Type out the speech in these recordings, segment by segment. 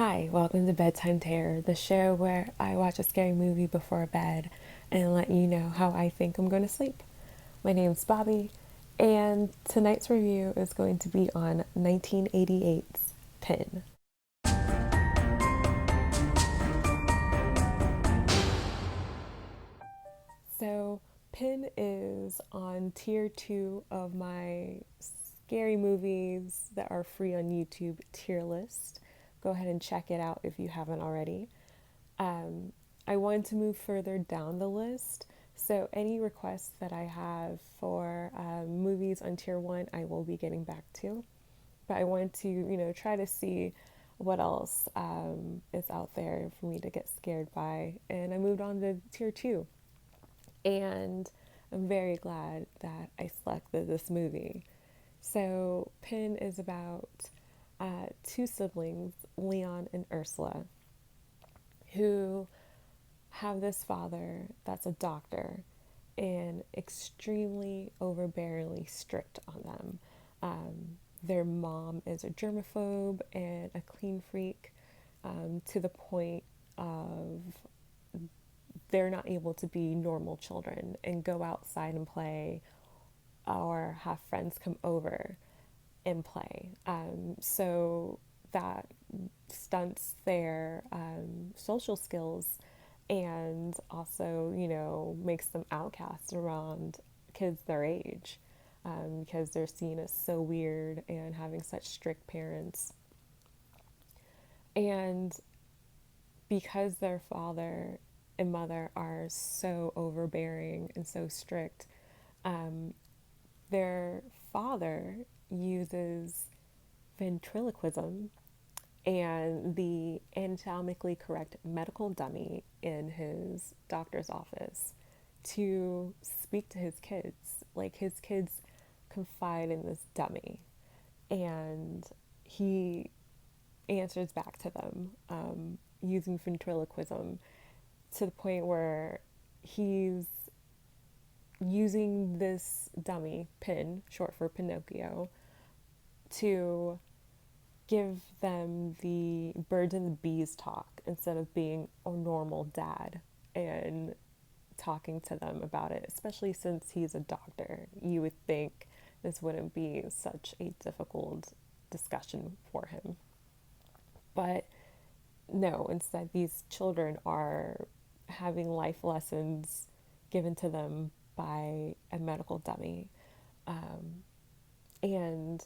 Hi, welcome to Bedtime Terror, the show where I watch a scary movie before bed and let you know how I think I'm going to sleep. My name's Bobby, and tonight's review is going to be on 1988's Pin. So, Pin is on tier 2 of my scary movies that are free on YouTube tier list. Go ahead and check it out if you haven't already. Um, I wanted to move further down the list, so any requests that I have for movies on tier 1, I will be getting back to. But I wanted to, try to see what else is out there for me to get scared by. And I moved on to tier 2. And I'm very glad that I selected this movie. So, Pin is about two siblings, Leon and Ursula, who have this father that's a doctor and extremely overbearingly strict on them. Their mom is a germaphobe and a clean freak, to the point of they're not able to be normal children and go outside and play or have friends come over and play. So that stunts their social skills and also, makes them outcasts around kids their age, because they're seen as so weird and having such strict parents. And because their father and mother are so overbearing and so strict, um, their father uses ventriloquism and the anatomically correct medical dummy in his doctor's office to speak to his kids. Like, his kids confide in this dummy, and he answers back to them using ventriloquism to the point where he's using this dummy, Pin, short for Pinocchio, to give them the birds and the bees talk instead of being a normal dad and talking to them about it, especially since he's a doctor. You would think this wouldn't be such a difficult discussion for him. But no, instead, these children are having life lessons given to them by a medical dummy. And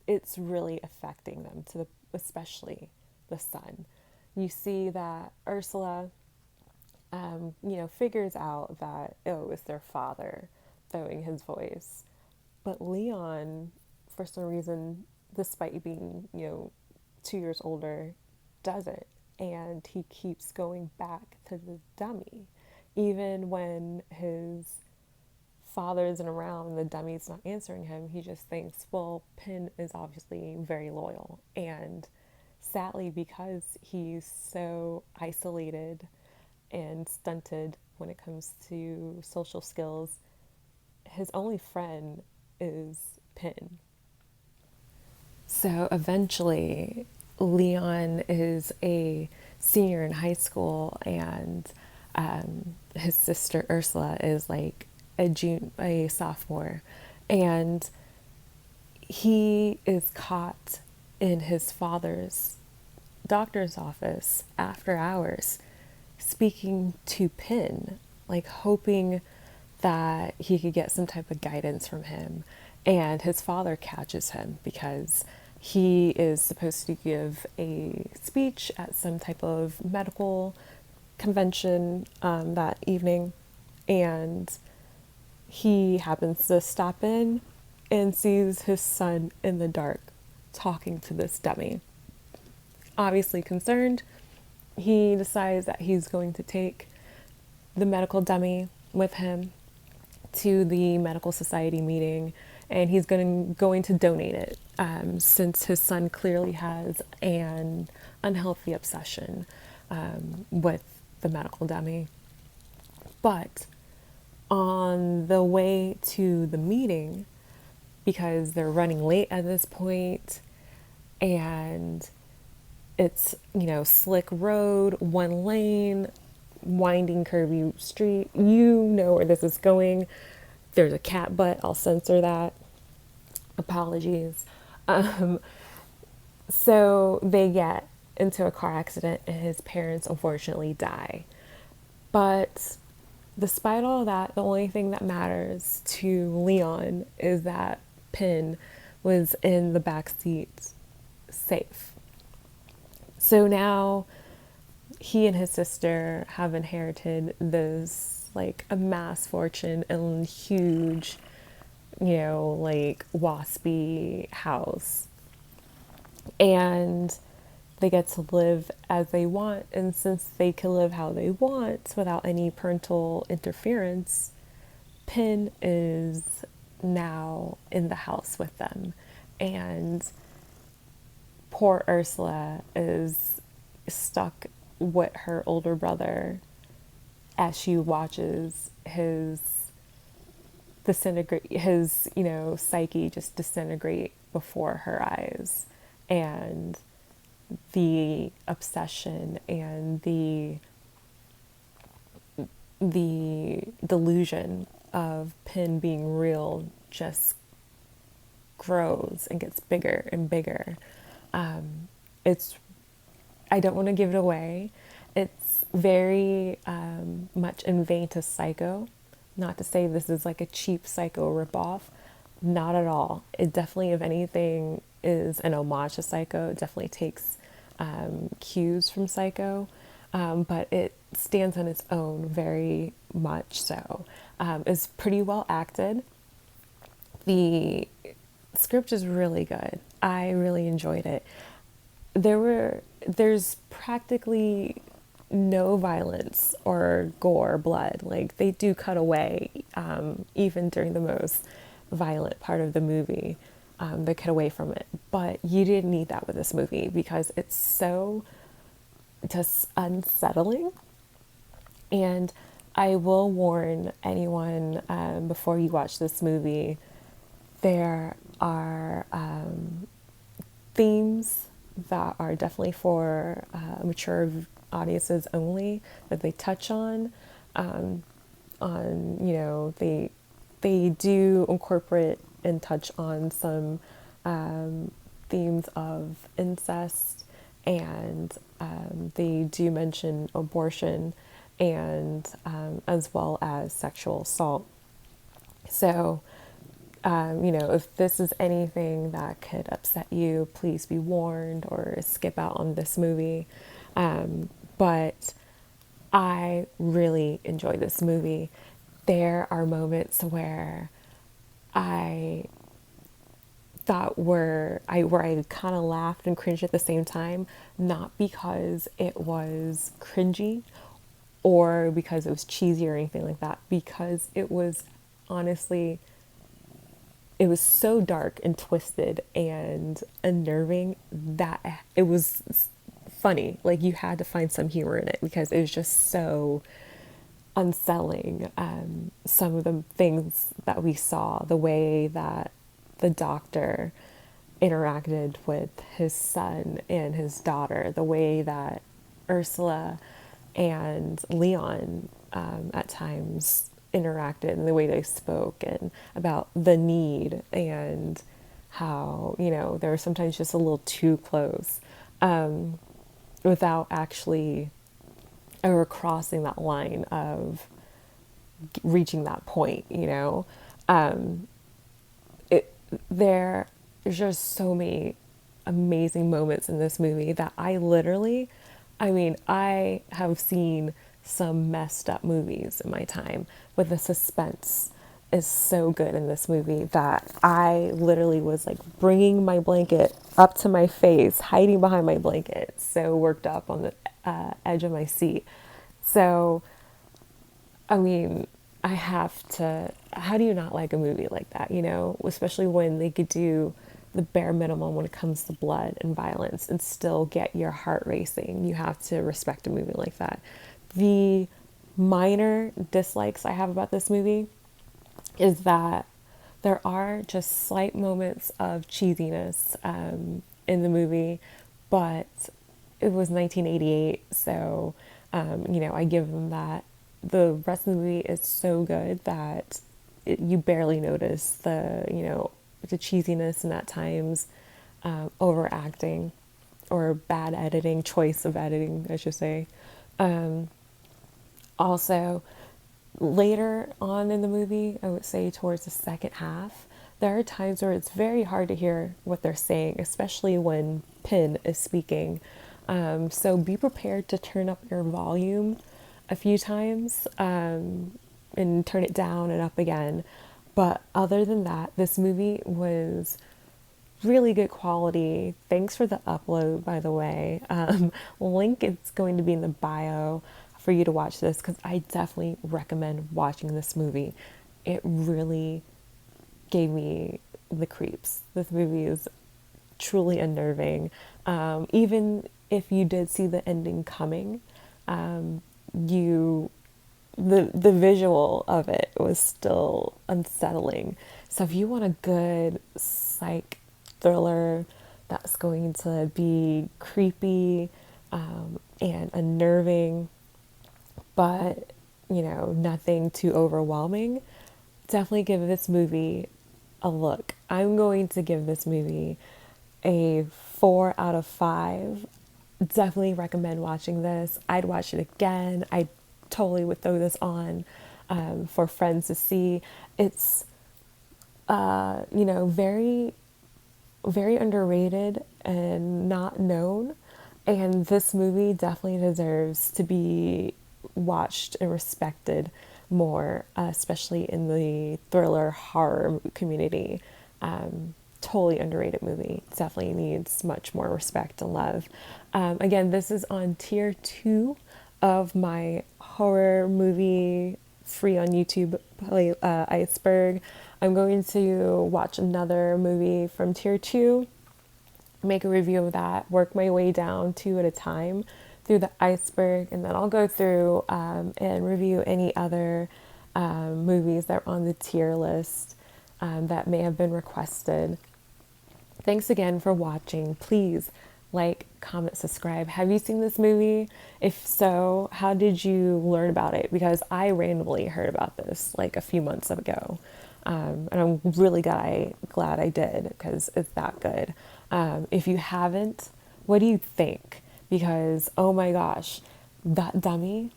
it's really affecting them, to the, especially the son. You see that Ursula, figures out that, oh, it was their father throwing his voice. But Leon, for some reason, despite being, 2 years older, doesn't. And he keeps going back to the dummy. Even when his father isn't around and the dummy's not answering him, he just thinks, well, Pin is obviously very loyal. And sadly, because he's so isolated and stunted when it comes to social skills, his only friend is Pin. So eventually, Leon is a senior in high school, and his sister Ursula is like a sophomore, and he is caught in his father's doctor's office after hours speaking to Pin, like hoping that he could get some type of guidance from him. And his father catches him because he is supposed to give a speech at some type of medical convention that evening. And he happens to stop in and sees his son in the dark talking to this dummy. Obviously concerned, he decides that he's going to take the medical dummy with him to the medical society meeting, and he's going to donate it, since his son clearly has an unhealthy obsession with the medical dummy. But on the way to the meeting, because they're running late at this point, and It's, slick road, one lane, winding, curvy street. You know where this is going. There's a cat butt. I'll censor that. Apologies. Um, so they get into a car accident and his parents unfortunately die. But despite all that, the only thing that matters to Leon is that Pin was in the back seat safe. So now he and his sister have inherited this like amassed fortune and huge, like waspy house. And they get to live as they want. And since they can live how they want without any parental interference, Pin is now in the house with them. And poor Ursula is stuck with her older brother as she watches his psyche just disintegrate before her eyes. And the obsession and the delusion of Pin being real just grows and gets bigger and bigger. It's I don't want to give it away. It's very much in vein to Psycho. Not to say this is like a cheap Psycho ripoff. Not at all. It definitely, if anything, is an homage to Psycho. It definitely takes cues from Psycho, but it stands on its own very much so. It's pretty well acted. The script is really good. I really enjoyed it. There's practically no violence or gore, blood. Like they do cut away, even during the most violent part of the movie. They cut away from it, but you didn't need that with this movie because it's so just unsettling. And I will warn anyone before you watch this movie, there are themes that are definitely for mature audiences only that they touch on they do incorporate and touch on some themes of incest, and they do mention abortion and as well as sexual assault. So if this is anything that could upset you, please be warned or skip out on this movie. But I really enjoy this movie. There are moments where I thought where I kind of laughed and cringed at the same time, not because it was cringy or because it was cheesy or anything like that, because it was honestly, it was so dark and twisted and unnerving that it was funny. Like you had to find some humor in it because it was just so unsettling. Some of the things that we saw, the way that the doctor interacted with his son and his daughter, the way that Ursula and Leon at times interacted, and the way they spoke, and about the need, and how they were sometimes just a little too close, without actually ever crossing that line of reaching that point. There's just so many amazing moments in this movie that I have seen some messed up movies in my time, but the suspense is so good in this movie that I literally was like bringing my blanket up to my face, hiding behind my blanket, so worked up on the edge of my seat. So, I have to. How do you not like a movie like that, Especially when they could do the bare minimum when it comes to blood and violence and still get your heart racing. You have to respect a movie like that. The minor dislikes I have about this movie is that there are just slight moments of cheesiness in the movie, but it was 1988, so I give them that. The rest of the movie is so good that you barely notice the cheesiness and at times overacting or bad editing, choice of editing, I should say. Also, later on in the movie, I would say towards the second half, there are times where it's very hard to hear what they're saying, especially when Pin is speaking. So be prepared to turn up your volume a few times and turn it down and up again. But other than that, this movie was really good quality. Thanks for the upload, by the way. Link is going to be in the bio for you to watch this because I definitely recommend watching this movie. It really gave me the creeps. This movie is truly unnerving. Even if you did see the ending coming, you the visual of it was still unsettling. So if you want a good psych thriller that's going to be creepy and unnerving, but nothing too overwhelming, definitely give this movie a look. I'm going to give this movie a 4 out of 5. Definitely recommend watching this. I'd watch it again. I totally would throw this on for friends to see. It's very, very underrated and not known. And this movie definitely deserves to be watched and respected more, especially in the thriller horror community. Totally underrated movie. Definitely needs much more respect and love. Again, this is on tier 2 of my horror movie free on YouTube iceberg. I'm going to watch another movie from tier 2, make a review of that, work my way down 2 at a time through the iceberg, and then I'll go through and review any other movies that are on the tier list that may have been requested. Thanks again for watching. Please like, comment, subscribe. Have you seen this movie? If so, how did you learn about it? Because I randomly heard about this like a few months ago. And I'm really glad I did because it's that good. If you haven't, what do you think? Because, oh my gosh, that dummy,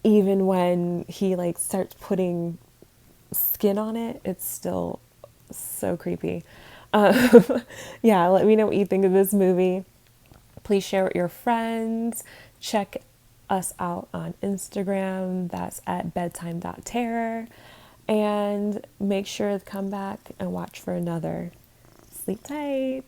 even when he like starts putting skin on it, it's still so creepy. Yeah, let me know what you think of this movie. Please share with your friends. Check us out on Instagram. That's at bedtime.terror. And make sure to come back and watch for another. Sleep tight.